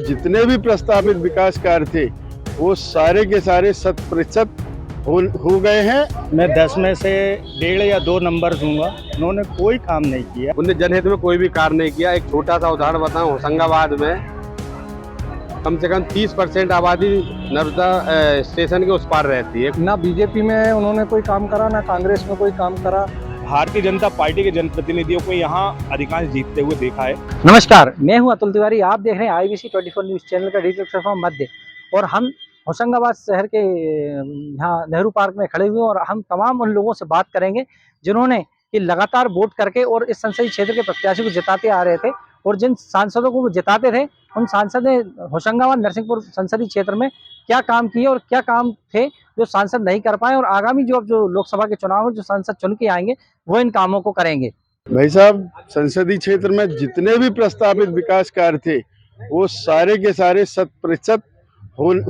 जितने भी प्रस्तावित विकास कार्य थे वो सारे के सारे 100% हो गए हैं। मैं 10 में से 1.5 या 2 नंबर दूंगा। उन्होंने कोई काम नहीं किया। उनने जनहित में कोई भी कार्य नहीं किया। एक छोटा सा उदाहरण बताऊं, होशंगाबाद में कम से कम 30% आबादी नर्मदा स्टेशन के उस पार रहती है। ना बीजेपी में उन्होंने कोई काम करा, ना कांग्रेस में कोई काम करा। भारतीय जनता पार्टी के जनप्रतिनिधियों को यहाँ अधिकांश जीतते हुए देखा है। नमस्कार, मैं हूं अतुल तिवारी। आप देख रहे हैं IBC 24 न्यूज चैनल का डिजिटल प्लेटफॉर्म मध्य। और हम होशंगाबाद शहर के यहाँ नेहरू पार्क में खड़े हुए हैं और हम तमाम उन लोगों से बात करेंगे जिन्होंने कि लगातार वोट करके और इस संसदीय क्षेत्र के प्रत्याशी को जिताते आ रहे थे। और जिन सांसदों को वो जिताते थे उन सांसद ने होशंगाबाद नरसिंहपुर संसदीय क्षेत्र में क्या काम किए और क्या काम थे जो सांसद नहीं कर पाए, और आगामी जो लोकसभा के चुनाव में जो सांसद चुन के आएंगे वो इन कामों को करेंगे। भाई साहब, संसदीय क्षेत्र में जितने भी प्रस्तावित विकास कार्य थे वो सारे के सारे 100%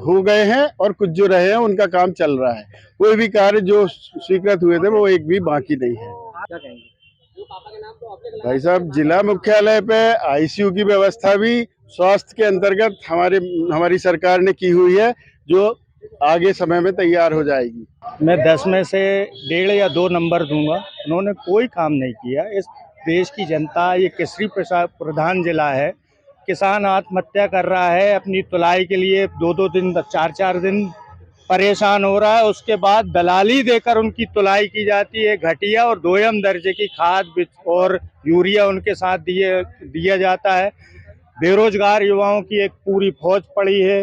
हो गए हैं और कुछ जो रहे हैं उनका काम चल रहा है। कोई भी कार्य जो स्वीकृत हुए थे वो एक भी बाकी नहीं है। भाई साहब, जिला मुख्यालय पे ICU की व्यवस्था भी स्वास्थ्य के अंतर्गत हमारी सरकार ने की हुई है, जो आगे समय में तैयार हो जाएगी। मैं 10 में से 1.5 या 2 नंबर दूंगा। उन्होंने कोई काम नहीं किया। इस देश की जनता, ये कृषि प्रधान जिला है, किसान आत्महत्या कर रहा है। अपनी तुलाई के लिए 2-2 दिन 4-4 दिन परेशान हो रहा है। उसके बाद दलाली देकर उनकी तुलाई की जाती है। घटिया और दोयम दर्जे की खाद और यूरिया उनके साथ दिया जाता है। बेरोजगार युवाओं की एक पूरी फौज पड़ी है।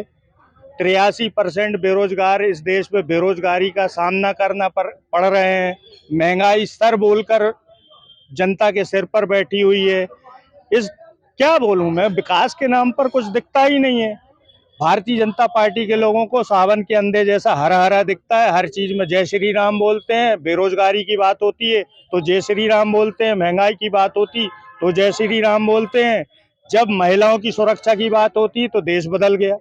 83% बेरोजगार इस देश में बेरोजगारी का सामना करना पड़ रहे हैं। महंगाई स्तर बोलकर जनता के सिर पर बैठी हुई है। क्या बोलूं मैं, विकास के नाम पर कुछ दिखता ही नहीं है। भारतीय जनता पार्टी के लोगों को सावन के अंधे जैसा हरा हरा दिखता है। हर चीज में जय श्री राम बोलते हैं। बेरोजगारी की बात होती है तो जय श्री राम बोलते हैं। महंगाई की बात होती तो जय श्री राम बोलते हैं। जब महिलाओं की सुरक्षा की बात होती तो देश बदल गया।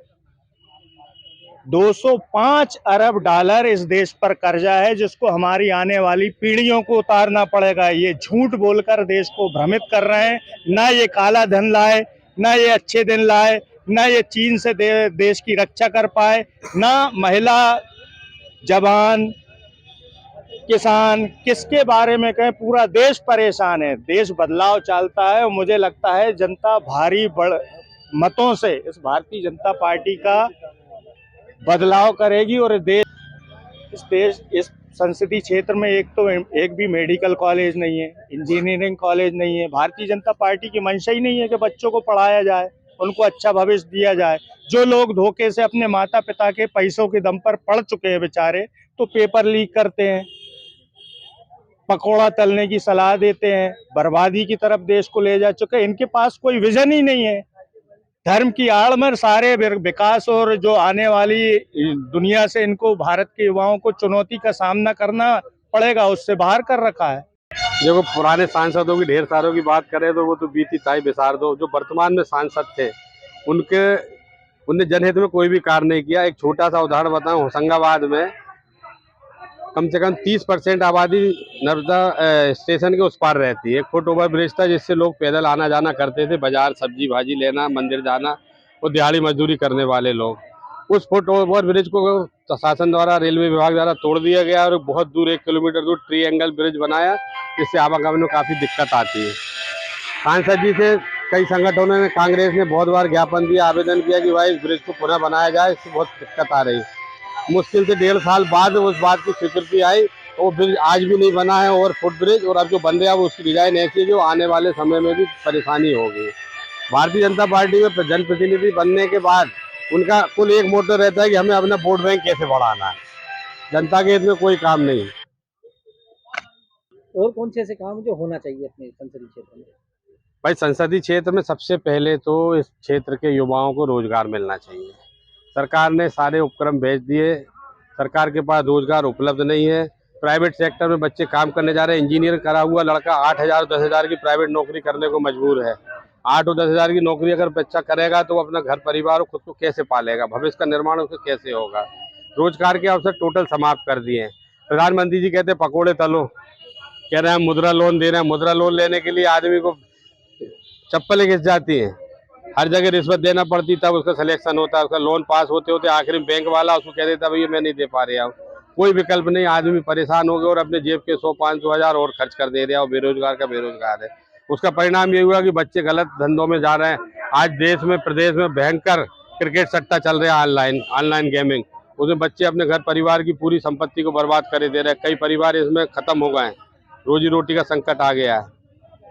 205 अरब डॉलर इस देश पर कर्जा है जिसको हमारी आने वाली पीढ़ियों को उतारना पड़ेगा। ये झूठ बोलकर देश को भ्रमित कर रहे हैं। ना ये काला धन लाए, ना ये अच्छे दिन लाए, ना ये चीन से देश की रक्षा कर पाए, ना महिला, जवान, किसान, किसके बारे में कहें, पूरा देश परेशान है। देश बदलाव चाहता है और मुझे लगता है जनता भारी मतों से इस भारतीय जनता पार्टी का बदलाव करेगी। और इस संसदीय क्षेत्र में एक भी मेडिकल कॉलेज नहीं है, इंजीनियरिंग कॉलेज नहीं है। भारतीय जनता पार्टी की मंशा ही नहीं है कि बच्चों को पढ़ाया जाए, उनको अच्छा भविष्य दिया जाए। जो लोग धोखे से अपने माता पिता के पैसों के दम पर पढ़ चुके हैं बेचारे, तो पेपर लीक करते हैं, पकौड़ा तलने की सलाह देते हैं, बर्बादी की तरफ देश को ले जा चुके हैं। इनके पास कोई विजन ही नहीं है। धर्म की आड़ में सारे विकास और जो आने वाली दुनिया से इनको भारत के युवाओं को चुनौती का सामना करना पड़ेगा, उससे बाहर कर रखा है। देखो, पुराने सांसदों की ढेर सारों की बात करें तो वो तो बीती ताई बिसार दो। जो वर्तमान में सांसद थे उनने जनहित में कोई भी कार्य नहीं किया। एक छोटा सा उदाहरण बताऊं, होशंगाबाद में कम से कम 30% आबादी नर्मदा स्टेशन के उस पार रहती है। 1 फुट ओवर ब्रिज था जिससे लोग पैदल आना जाना करते थे, बाजार सब्जी भाजी लेना, मंदिर जाना, और दिहाड़ी मजदूरी करने वाले लोग। उस फुट ओवर ब्रिज को शासन द्वारा, रेलवे विभाग द्वारा तोड़ दिया गया और बहुत दूर 1 किलोमीटर दूर ट्रायंगल ब्रिज बनाया, जिससे आवागमन में काफ़ी दिक्कत आती है। सांसद जी से कई संगठनों ने, कांग्रेस ने बहुत बार ज्ञापन दिया, आवेदन किया कि भाई इस ब्रिज को पुनः बनाया जाए, इससे बहुत दिक्कत आ रही है। मुश्किल से 1.5 साल बाद उस बात की स्वीकृति आई। वो ब्रिज आज भी नहीं बना है, और फुट ब्रिज, और अब जो बन रहा है वो उसकी डिजाइन ऐसी है जो आने वाले समय में भी परेशानी होगी। भारतीय जनता पार्टी में जनप्रतिनिधि बनने के बाद उनका कुल एक मोटो रहता है कि हमें अपना वोट बैंक कैसे बढ़ाना है। जनता के हित में कोई काम नहीं। और कौन से ऐसे काम जो होना चाहिए अपने संसदीय क्षेत्र में? भाई, संसदीय क्षेत्र में सबसे पहले तो इस क्षेत्र के युवाओं को रोजगार मिलना चाहिए। सरकार ने सारे उपक्रम भेज दिए, सरकार के पास रोजगार उपलब्ध नहीं है। प्राइवेट सेक्टर में बच्चे काम करने जा रहे हैं। इंजीनियर करा हुआ लड़का 8,000 10,000 की प्राइवेट नौकरी करने को मजबूर है। 8 और 10,000 की नौकरी अगर बच्चा करेगा तो अपना घर परिवार और खुद को कैसे पालेगा, भविष्य का निर्माण उससे कैसे होगा। रोजगार के अवसर टोटल समाप्त कर दिए हैं। प्रधानमंत्री जी कहते हैं पकौड़े तलो, कह रहे हैं हम मुद्रा लोन दे रहे हैं। मुद्रा लोन लेने के लिए आदमी को चप्पलें घिस जाती हैं। हर जगह रिश्वत देना पड़ती, तब उसका सिलेक्शन होता है। उसका लोन पास होते होते आखिर में बैंक वाला उसको कह देता भैया मैं नहीं दे पा रहा हूँ। कोई विकल्प नहीं, आदमी परेशान हो गया और अपने जेब के 100-500 हजार और खर्च कर दे रहा है, और बेरोजगार का बेरोजगार है। उसका परिणाम ये हुआ कि बच्चे गलत धंधों में जा रहे हैं। आज देश में प्रदेश में भयंकर क्रिकेट सट्टा चल रहा है, ऑनलाइन गेमिंग। उसमें बच्चे अपने घर परिवार की पूरी संपत्ति को बर्बाद करे दे रहे हैं। कई परिवार इसमें खत्म हो गए हैं, रोजी रोटी का संकट आ गया है।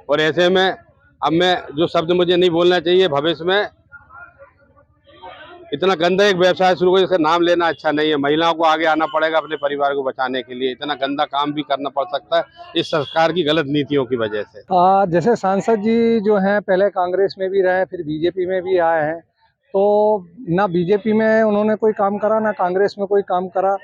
और ऐसे में अब मैं जो शब्द मुझे नहीं बोलना चाहिए, भविष्य में इतना गंदा एक व्यवसाय शुरू हो जिसका नाम लेना अच्छा नहीं है। महिलाओं को आगे आना पड़ेगा अपने परिवार को बचाने के लिए, इतना गंदा काम भी करना पड़ सकता है इस सरकार की गलत नीतियों की वजह से। जैसे सांसद जी जो हैं पहले कांग्रेस में भी रहे, फिर बीजेपी में भी आए हैं, तो ना बीजेपी में उन्होंने कोई काम करा, ना कांग्रेस में कोई काम करा।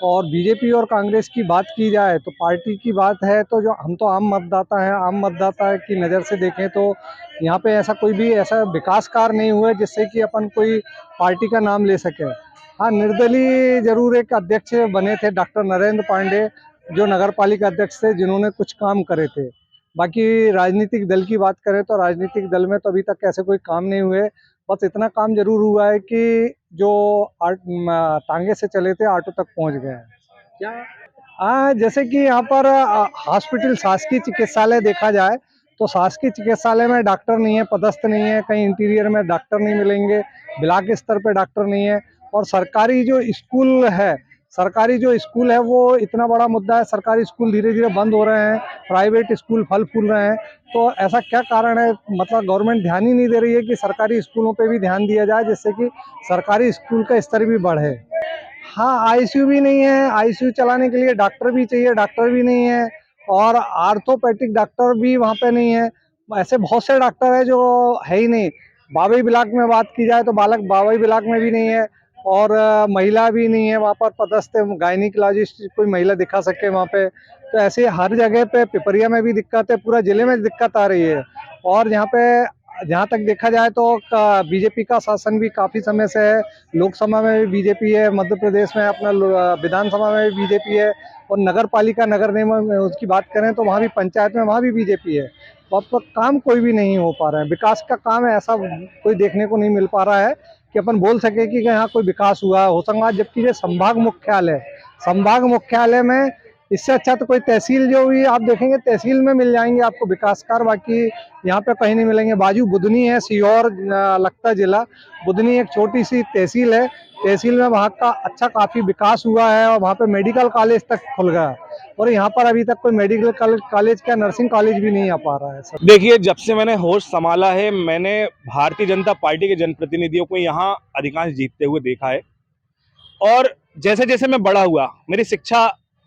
और बीजेपी और कांग्रेस की बात की जाए तो पार्टी की बात है, तो जो हम तो आम मतदाता हैं, आम मतदाता की नज़र से देखें तो यहाँ पे ऐसा कोई भी ऐसा विकास कार्य नहीं हुआ जिससे कि अपन कोई पार्टी का नाम ले सके। हाँ, निर्दलीय जरूर एक अध्यक्ष बने थे डॉक्टर नरेंद्र पांडे, जो नगर पालिका अध्यक्ष थे, जिन्होंने कुछ काम करे थे। बाकी राजनीतिक दल की बात करें तो राजनीतिक दल में तो अभी तक ऐसे कोई काम नहीं हुए। बस इतना काम जरूर हुआ है कि जो टांगे से चले थे ऑटो तक पहुंच गए हैं। क्या जैसे कि यहाँ पर हॉस्पिटल शासकीय चिकित्सालय देखा जाए तो शासकीय चिकित्सालय में डॉक्टर नहीं है, पदस्थ नहीं है, कहीं इंटीरियर में डॉक्टर नहीं मिलेंगे, ब्लॉक स्तर पे डॉक्टर नहीं है। और सरकारी जो स्कूल है वो इतना बड़ा मुद्दा है। सरकारी स्कूल धीरे धीरे बंद हो रहे हैं, प्राइवेट स्कूल फल फूल रहे हैं। तो ऐसा क्या कारण है? मतलब गवर्नमेंट ध्यान ही नहीं दे रही है कि सरकारी स्कूलों पे भी ध्यान दिया जाए, जिससे कि सरकारी स्कूल का स्तर भी बढ़े। हाँ, आईसीयू भी नहीं है, आईसीयू चलाने के लिए डॉक्टर भी चाहिए, डॉक्टर भी नहीं है। और आर्थोपैडिक डॉक्टर भी वहाँ पे नहीं है। ऐसे बहुत से डॉक्टर है जो है ही नहीं। बाबई ब्लॉक में बात की जाए तो बाबई ब्लॉक में भी नहीं है। और महिला भी नहीं है वहाँ पर पदस्थ, गायनिकोलॉजिस्ट कोई महिला दिखा सके वहाँ पे। तो ऐसे हर जगह पे, पिपरिया में भी दिक्कत है, पूरा जिले में दिक्कत आ रही है। और यहाँ पे जहाँ तक देखा जाए तो बीजेपी का शासन भी काफ़ी समय से है। लोकसभा में भी बीजेपी है, मध्य प्रदेश में अपना विधानसभा में भी बीजेपी है, और नगर पालिका नगर निगम में उसकी बात करें तो वहाँ भी पंचायत में वहाँ भी बीजेपी है। तो अब तक काम कोई भी नहीं हो पा रहा है, विकास का काम है ऐसा कोई देखने को नहीं मिल पा रहा है कि अपन बोल सके कि यहाँ कोई विकास हुआ है होशंगाबाद। जबकि ये संभाग मुख्यालय में इससे अच्छा तो कोई तहसील जो हुई आप देखेंगे, तहसील में मिल जाएंगे आपको विकास कार्य, बाकी यहाँ पे कहीं नहीं मिलेंगे। बाजू बुधनी है, सीहोर लगता जिला, बुधनी एक छोटी सी तहसील है। तहसील में वहाँ का अच्छा काफ़ी विकास हुआ है, और वहाँ पे मेडिकल कॉलेज तक खुल गया। और यहाँ पर अभी तक कोई मेडिकल कॉलेज क्या नर्सिंग कॉलेज भी नहीं आ पा रहा है सर। देखिए, जब से मैंने होश संभाला है, मैंने भारतीय जनता पार्टी के जनप्रतिनिधियों को यहाँ अधिकांश जीतते हुए देखा है। और जैसे जैसे मैं बड़ा हुआ, मेरी शिक्षा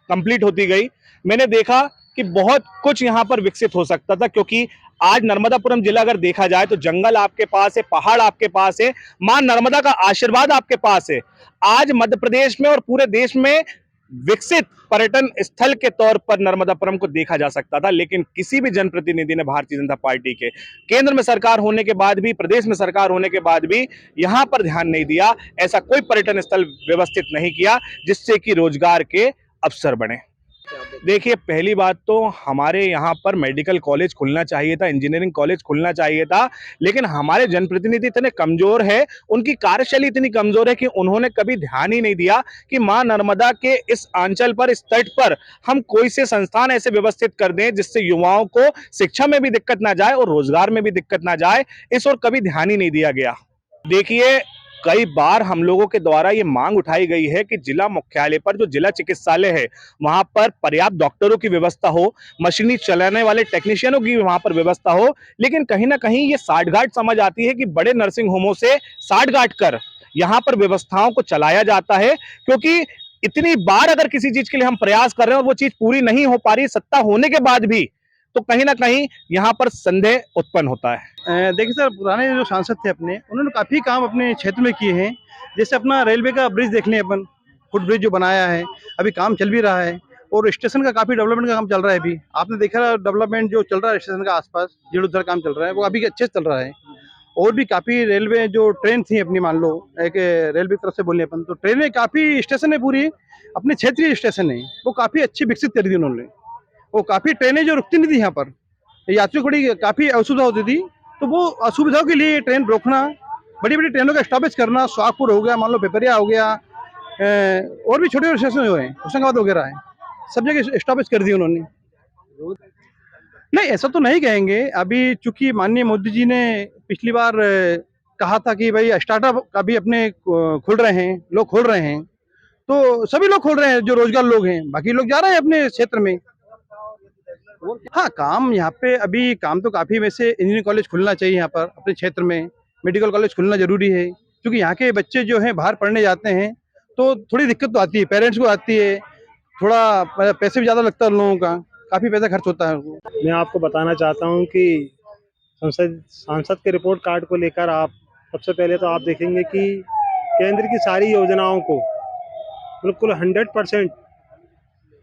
कंप्लीट होती गई, मैंने देखा कि बहुत कुछ यहाँ पर विकसित हो सकता था। क्योंकि आज नर्मदापुरम जिला अगर देखा जाए तो जंगल आपके पास है, पहाड़ आपके पास है, मां नर्मदा का आशीर्वाद आपके पास है। आज मध्य प्रदेश में और पूरे देश में विकसित पर्यटन स्थल के तौर पर नर्मदापुरम को देखा जा सकता था, लेकिन किसी भी जनप्रतिनिधि ने भारतीय जनता पार्टी के केंद्र में सरकार होने के बाद भी, प्रदेश में सरकार होने के बाद भी यहां पर ध्यान नहीं दिया। ऐसा कोई पर्यटन स्थल व्यवस्थित नहीं किया जिससे कि रोजगार के अवसर बने। देखिए, पहली बात तो हमारे यहाँ पर मेडिकल कॉलेज खुलना चाहिए था, इंजीनियरिंग कॉलेज खुलना चाहिए था, लेकिन हमारे जनप्रतिनिधि इतने कमजोर है, उनकी कार्यशैली इतनी कमजोर है कि उन्होंने कभी ध्यान ही नहीं दिया कि मां नर्मदा के इस अंचल पर, इस तट पर हम कोई से संस्थान ऐसे व्यवस्थित कर दें जिससे युवाओं को शिक्षा में भी दिक्कत ना जाए और रोजगार में भी दिक्कत ना जाए। इस ओर कभी ध्यान ही नहीं दिया गया। देखिए, कई बार हम लोगों के द्वारा ये मांग उठाई गई है कि जिला मुख्यालय पर जो जिला चिकित्सालय है वहां पर पर्याप्त डॉक्टरों की व्यवस्था हो, मशीनी चलाने वाले टेक्नीशियनों की वहां पर व्यवस्था हो। लेकिन कहीं ना कहीं ये साठगांठ समझ आती है कि बड़े नर्सिंग होमों से साठगांठ कर यहाँ पर व्यवस्थाओं को चलाया जाता है। क्योंकि इतनी बार अगर किसी चीज के लिए हम प्रयास कर रहे हैं और वो चीज पूरी नहीं हो पा रही सत्ता होने के बाद भी, तो कहीं ना कहीं यहाँ पर संदेह उत्पन्न होता है। देखिए सर, पुराने जो सांसद थे अपने, उन्होंने काफ़ी काम अपने क्षेत्र में किए हैं। जैसे अपना रेलवे का ब्रिज देख लें अपन, फुट ब्रिज जो बनाया है, अभी काम चल भी रहा है। और स्टेशन का काफ़ी डेवलपमेंट का काम चल रहा है। अभी आपने देखा डेवलपमेंट जो चल रहा है स्टेशन का आसपास, जीर्णोद्धार काम चल रहा है, वो अभी अच्छे से चल रहा है। और भी काफ़ी रेलवे जो ट्रेन थी अपनी, मान लो एक रेलवे की तरफ से बोले अपन, तो ट्रेनें काफ़ी स्टेशन है, पूरी अपने क्षेत्रीय स्टेशन है, वो काफ़ी अच्छी विकसित कर दी उन्होंने। वो काफ़ी ट्रेनें जो रुकती नहीं थी यहाँ पर, यात्रियों को बड़ी काफ़ी असुविधा होती थी, तो तो वो असुविधाओं के लिए ट्रेन रोकना, बड़ी बड़ी ट्रेनों का स्टॉपेज करना, सुहागपुर हो गया, मान लो पिपरिया हो गया, और भी छोटे छोटे स्टेशन जो हैं होशंगाबाद वगैरह हैं, सब जगह स्टॉपेज कर दिए उन्होंने। नहीं, ऐसा तो नहीं कहेंगे। अभी चूंकि माननीय मोदी जी ने पिछली बार कहा था कि भाई स्टार्टअप अभी अपने खुल रहे हैं, लोग खोल रहे हैं, तो सभी लोग खोल रहे हैं जो रोजगार लोग हैं, बाकी लोग जा रहे हैं अपने क्षेत्र में। हाँ, काम यहाँ पे अभी काम तो काफ़ी, वैसे इंजीनियरिंग कॉलेज खुलना चाहिए यहाँ पर अपने क्षेत्र में, मेडिकल कॉलेज खुलना जरूरी है, क्योंकि यहाँ के बच्चे जो हैं बाहर पढ़ने जाते हैं तो थोड़ी दिक्कत तो आती है, पेरेंट्स को आती है, थोड़ा पैसे भी ज़्यादा लगता है उन लोगों का, काफ़ी पैसा खर्च होता है उनको। मैं आपको बताना चाहता हूं कि सांसद के रिपोर्ट कार्ड को लेकर आप सबसे पहले तो आप देखेंगे कि केंद्र की सारी योजनाओं को बिल्कुल 100%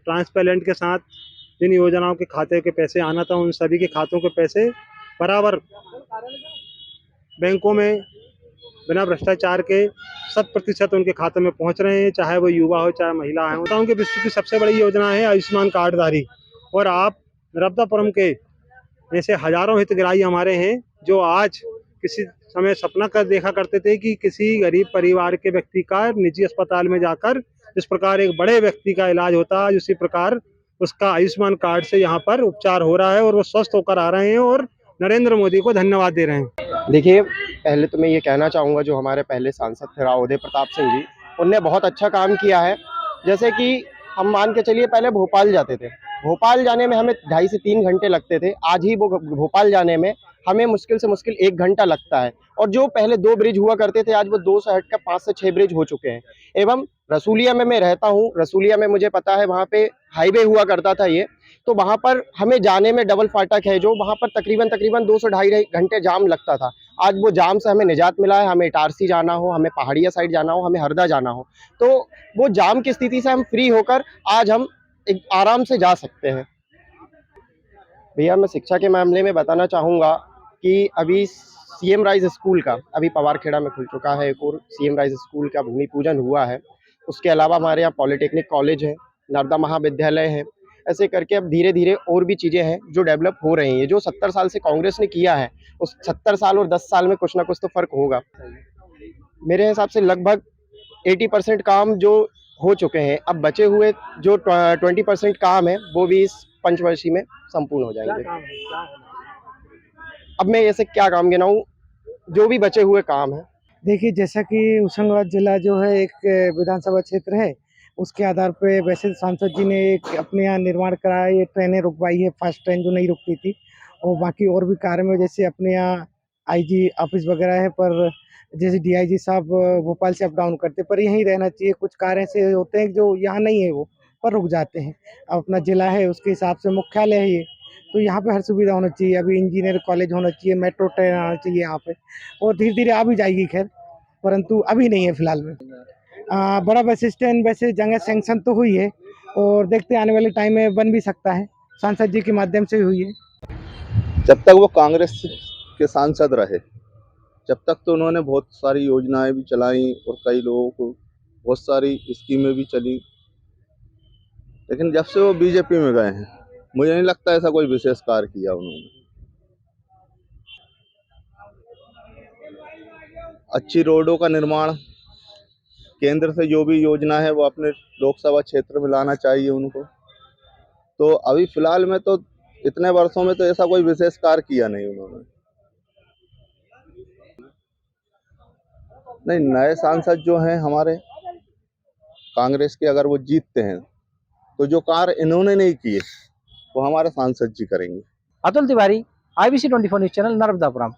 ट्रांसपेरेंट के साथ जिन योजनाओं के खाते के पैसे आना था उन सभी के खातों के पैसे बराबर बैंकों में बिना भ्रष्टाचार के 100% उनके खाते में पहुंच रहे हैं, चाहे वो युवा हो चाहे महिला है। बताऊं कि विश्व की सबसे बड़ी योजना है आयुष्मान कार्डधारी, और आप नर्मदापुरम के ऐसे हजारों हितग्राही हमारे हैं जो आज किसी समय सपना कर देखा करते थे कि किसी गरीब परिवार के व्यक्ति का निजी अस्पताल में जाकर जिस प्रकार एक बड़े व्यक्ति का इलाज होता है, उसी प्रकार उसका आयुष्मान कार्ड से यहाँ पर उपचार हो रहा है और वो स्वस्थ होकर आ रहे हैं और नरेंद्र मोदी को धन्यवाद दे रहे हैं। देखिए, पहले तो मैं ये कहना चाहूँगा, जो हमारे पहले सांसद थे राव उदय प्रताप सिंह जी, उनने बहुत अच्छा काम किया है। जैसे कि हम मान के चलिए पहले भोपाल जाते थे, भोपाल जाने में हमें 2.5 से 3 घंटे लगते थे, आज ही वो भोपाल जाने में हमें मुश्किल से मुश्किल 1 घंटा लगता है। और जो पहले 2 ब्रिज हुआ करते थे, आज वो 2 से हटकर 5 से 6 ब्रिज हो चुके हैं। एवं रसूलिया में मैं रहता हूँ, रसूलिया में मुझे पता है वहाँ पे हाईवे हुआ करता था ये, तो वहाँ पर हमें जाने में डबल फाटक है, जो वहाँ पर तकरीबन 2 से ढाई घंटे जाम लगता था। आज वो जाम से हमें निजात मिला है। हमें इटारसी जाना हो, हमें पहाड़िया साइड जाना हो, हमें हरदा जाना हो, तो वो जाम की स्थिति से हम फ्री होकर आज हम एक आराम से जा सकते हैं। भैया, मैं शिक्षा के मामले में बताना चाहूँगा कि अभी सीएम राइज स्कूल का अभी पवारखेड़ा में खुल चुका है, एक और सीएम राइज स्कूल का भूमि पूजन हुआ है। उसके अलावा हमारे यहाँ पॉलिटेक्निक कॉलेज है, नर्मदा महाविद्यालय है। ऐसे करके अब धीरे धीरे और भी चीज़ें हैं जो डेवलप हो रही हैं। जो 70 साल से कांग्रेस ने किया है, उस 70 साल और 10 साल में कुछ ना कुछ तो फ़र्क होगा। मेरे हिसाब से लगभग 80% काम जो हो चुके हैं, अब बचे हुए जो 20% काम है वो भी इस पंचवर्षीय में संपूर्ण हो जाएंगे। अब मैं ऐसे क्या काम गिनाऊं, जो भी बचे हुए काम हैं। देखिए, जैसा कि होशंगाबाद जिला जो है एक विधानसभा क्षेत्र है, उसके आधार पे वैसे सांसद जी ने एक अपने यहाँ निर्माण कराया, ये ट्रेनें रुकवाई है, फास्ट ट्रेन जो नहीं रुकती थी, और बाकी और भी कार्य में जैसे अपने यहाँ आईजी ऑफिस वगैरह है, पर जैसे डीआईजी साहब भोपाल से अप डाउन करते, पर यहीं रहना चाहिए। कुछ कार्य ऐसे होते हैं जो यहाँ नहीं है, वो पर रुक जाते हैं। अब अपना जिला है, उसके हिसाब से मुख्यालय है ये, तो यहाँ पे हर सुविधा होना चाहिए। अभी इंजीनियर कॉलेज होना चाहिए, मेट्रो ट्रेन आना चाहिए यहाँ पे, और धीरे धीरे आ भी जाएगी खैर, परंतु अभी नहीं है फिलहाल में। बड़ा बस स्टैंड वैसे जगह सैंक्शन तो हुई है, और देखते हैं आने वाले टाइम में बन भी सकता है, सांसद जी के माध्यम से हुई है। जब तक वो कांग्रेस के सांसद रहे, जब तक तो उन्होंने बहुत सारी योजनाएं भी चलाई और कई लोगों को बहुत सारी स्कीमें भी चली, लेकिन जब से वो बीजेपी में गए हैं, मुझे नहीं लगता ऐसा कोई विशेष कार्य किया उन्होंने। अच्छी रोडों का निर्माण, केंद्र से जो भी योजना है वो अपने लोकसभा क्षेत्र में लाना चाहिए उनको। तो अभी फिलहाल में तो इतने वर्षों में तो ऐसा कोई विशेष कार्य किया नहीं उन्होंने। नहीं, नए सांसद जो हैं हमारे कांग्रेस के, अगर वो जीतते हैं तो जो कार्य इन्होंने नहीं किए वो हमारे सांसद जी करेंगे। Atul Tiwari, IBC 24 news channel, Narmadapuram.